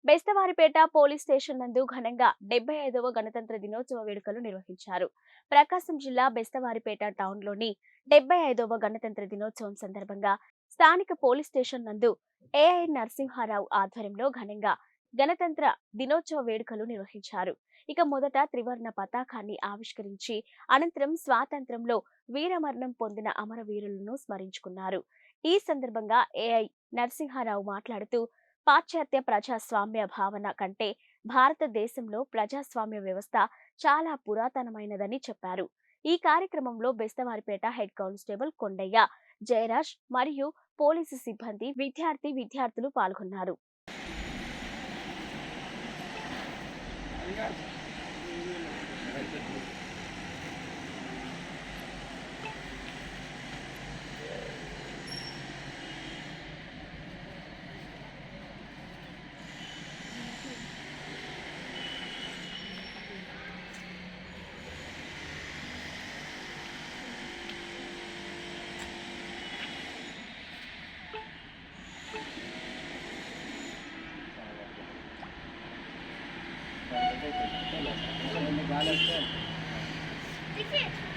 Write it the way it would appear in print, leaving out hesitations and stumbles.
Bestavaripeta police station నందు ఘనంగా 75వ గణతంత్ర దినోత్సవ వేడుకలు నిర్వహించారు. ప్రకాశం జిల్లా బెస్తవారిపేట టౌన్లోని 75వ గణతంత్ర దినోత్సవం సందర్భంగా స్థానిక పోలీస్ స్టేషన్ నందు ఏఐ నరసింహారావు ఆధ్వర్యంలో ఘనంగా గణతంత్ర దినోత్సవ వేడుకలు నిర్వహించారు. ఇక మొదట త్రివర్ణ పతాకాన్ని ఆవిష్కరించి అనంతరం స్వాతంత్ర్యంలో వీరమరణం పొందిన అమరవీరులను స్మరించుకున్నారు. ఈ సందర్భంగా ఏఐ నరసింహారావు మాట్లాడుతూ పాశ్చాత్య ప్రజాస్వామ్య భావన కంటే భారతదేశంలో ప్రజాస్వామ్య వ్యవస్థ చాలా పురాతనమైనదని చెప్పారు. ఈ కార్యక్రమంలో బెస్తవారిపేట హెడ్ కానిస్టేబుల్ కొండయ్య, జయరాజ్ మరియు పోలీసు సిబ్బంది, విద్యార్థులు పాల్గొన్నారు. Ticket.